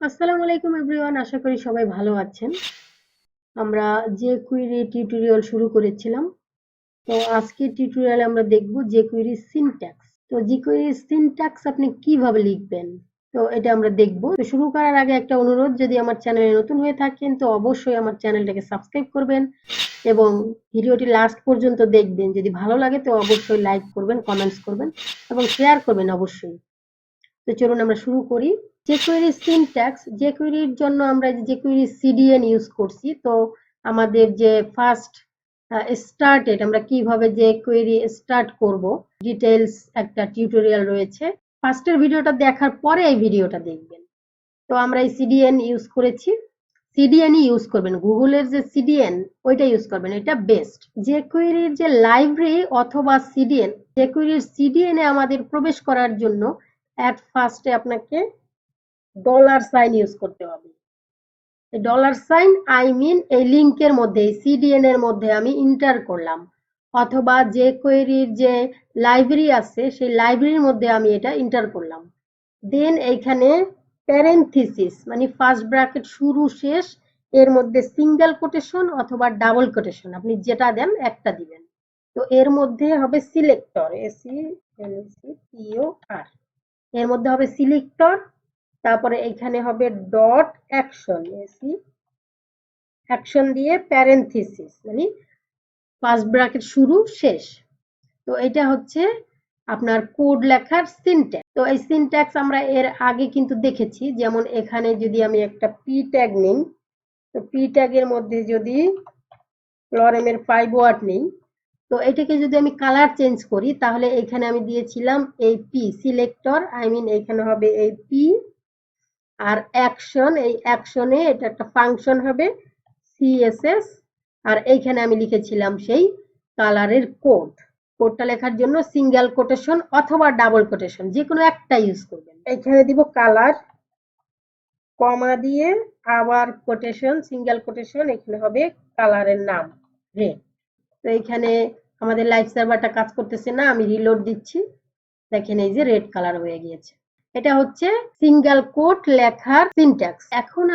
আসসালামু আলাইকুম এভরিওয়ান, আশা করি সবাই ভালো আছেন। আমরা jQuery টিউটোরিয়াল শুরু করেছিলাম। তো আজকের টিউটোরিয়ালে আমরা দেখব jQuery সিনট্যাক্স। তো jQuery সিনট্যাক্স আপনি কিভাবে লিখবেন, তো এটা আমরা দেখব। তো শুরু করার আগে একটা অনুরোধ, যদি আমার চ্যানেলে নতুন হয়ে থাকেন তো অবশ্যই আমার চ্যানেলটাকে সাবস্ক্রাইব করবেন এবং ভিডিওটি লাস্ট পর্যন্ত দেখবেন। যদি ভালো লাগে তো অবশ্যই লাইক করবেন, কমেন্টস করবেন এবং শেয়ার করবেন অবশ্যই। তো চলুন আমরা শুরু করি। jQuery সিনট্যাক্স, jQuery এর জন্য আমরা jQuery CDN ইউজ করছি। তো আমাদের যে ফার্স্ট স্টার্টেড, আমরা কিভাবে jQuery স্টার্ট করব ডিটেইলস একটা টিউটোরিয়াল রয়েছে। ফার্স্টের ভিডিওটা দেখার পরে এই ভিডিওটা দেখবেন। তো আমরা এই CDN ইউজ করেছি। CDN ইউজ করবেন, গুগলের যে CDN ওইটা ইউজ করবেন, এটা বেস্ট। jQuery এর যে লাইব্রেরি অথবা CDN, jQuery এর CDN এ আমাদের প্রবেশ করার জন্য এট ফার্স্টে আপনাকে $সাইন ইউজ করতে হবে। $সাইন আই মিন এই লিংকের মধ্যে, CDN এর মধ্যে আমি এন্টার করলাম, অথবা jQuery এর যে লাইব্রেরি আছে সেই লাইব্রেরির মধ্যে আমি এটা এন্টার করলাম। দেন এইখানে প্যারেনথিসিস মানে ফার্স্ট ব্র্যাকেট শুরু শেষ, এর মধ্যে সিঙ্গেল কোটেশন অথবা ডাবল কোটেশন, আপনি যেটা দেন একটা দিবেন। তো এর মধ্যে হবে সিলেক্টর, SELECTOR, এর মধ্যে হবে সিলেক্টর, তারপরে এখানে হবে ডট অ্যাকশন, অ্যাকশন দিয়ে প্যারেনথিসিস মানে ফার্স্ট ব্র্যাকেট শুরু শেষ। তো এটা হচ্ছে আপনার কোড লেখার সিনট্যাক্স। তো এই সিনট্যাক্স আমরা এর আগে কিন্তু দেখেছি, যেমন এখানে যদি আমি একটা পি ট্যাগ নিই, তো পি ট্যাগের মধ্যে যদি লরেমের 5 ওয়ার্ড নেই, তো এটাকে যদি আমি কালার চেঞ্জ করি তাহলে এখানে আমি দিয়েছিলাম এই পি সিলেক্টর, আই মিন এখানে হবে এই পি, আর অ্যাকশন, এই অ্যাকশনে এটা একটা ফাংশন হবে সিএসএস, আর এইখানে আমি লিখেছিলাম সেই কালারের কোড। কোডটা লেখার জন্য সিঙ্গেল কোটেশন অথবা ডাবল কোটেশন যে কোনো একটা ইউজ করবেন। এখানে দিব কালার, কমা দিয়ে আবার কোটেশন, সিঙ্গেল কোটেশন, এখানে হবে কালারের নাম রেড। তো এখানে আমাদের লাইভ সার্ভারটা কাজ করতেছে না, আমি রিলোড দিচ্ছি, দেখেন এই যে রেড কালার হয়ে গিয়েছে। এটা হচ্ছে সিঙ্গেল কোট লেখার সিনট্যাক্স। এখন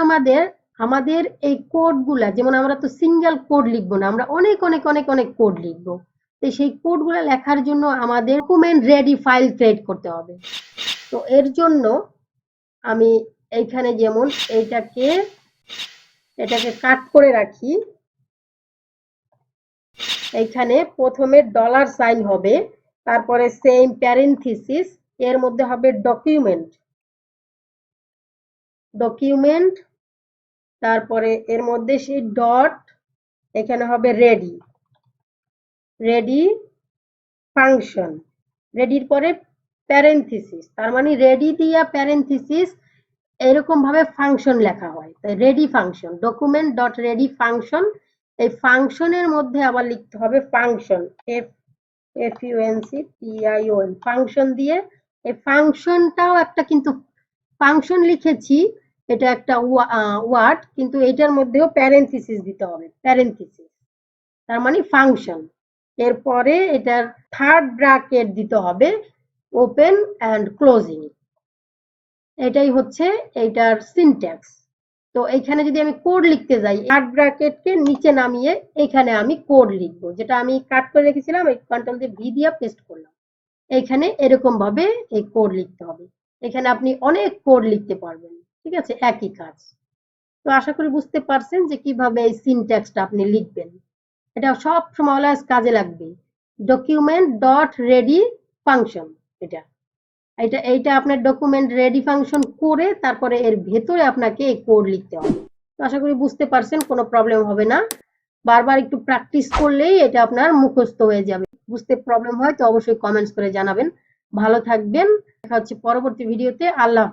আমাদের এই কোডগুলা, যেমন আমরা তো সিঙ্গেল কোড লিখবো না, আমরা অনেক অনেক অনেক অনেক কোড লিখবো। তো সেই কোডগুলো লেখার জন্য আমাদের ডকুমেন্ট রেডি ফাইল ক্রিয়েট করতে হবে। তো এর জন্য আমি এইখানে যেমন এটাকে কাট করে রাখি, এইখানে প্রথমে $সাইন হবে, তারপরে সেম প্যারেনথিসিস, এর মধ্যে হবে ডকুমেন্ট, তারপরে এর মধ্যে সেই ডট, এখানে হবে রেডি ফাংশন, রেডির পরে প্যারেনথিসিস, তার মানে রেডি দিয়া প্যারেনথিসিস এরকম ভাবে ফাংশন লেখা হয়। তাই ready function, document dot ready function, এই ফাংশনের মধ্যে আবার লিখতে হবে ফাংশন, FUNCTION, ফাংশন দিয়ে এই ফাংশনটাও একটা কিন্তু ফাংশন লিখেছি, এটা একটা ওয়ার্ড, কিন্তু এটার মধ্যেও প্যারেনথিসিস দিতে হবে, প্যারেনথিসিস তার মানে ফাংশন। এরপরে এটার থার্ড ব্র্যাকেট দিতে হবে, ওপেন অ্যান্ড ক্লোজিং। এটাই হচ্ছে এটার সিনট্যাক্স। তো এইখানে যদি আমি কোড লিখতে যাই, থার্ড ব্র্যাকেটকে নিচে নামিয়ে এখানে আমি কোড লিখবো, যেটা আমি কাট করে রেখেছিলাম, এই কন্ট্রোল দিয়ে ভি দিয়ে পেস্ট করলাম। এখানে এরকম ভাবে এই কোড লিখতে হবে। এখানে আপনি অনেক কোড লিখতে পারবেন, ঠিক আছে, একই কাজ। তো আশা করি বুঝতে পারছেন যে কিভাবে এই সিনট্যাক্সটা আপনি লিখবেন। এটা সব সময় অলওয়েজ কাজে লাগবে, ডকুমেন্ট ডট রেডি ফাংশন। এইটা আপনার ডকুমেন্ট রেডি ফাংশন করে তারপরে এর ভেতরে আপনাকে এই কোড লিখতে হবে। তো আশা করি বুঝতে পারছেন, কোনো প্রবলেম হবে না। বারবার একটু প্র্যাকটিস করলেই এটা আপনার মুখস্থ হয়ে যাবে। বুঝতে প্রবলেম হয় তো অবশ্যই কমেন্টস করে জানাবেন। ভালো থাকবেন, দেখা হচ্ছে পরবর্তী ভিডিওতে। আল্লাহ।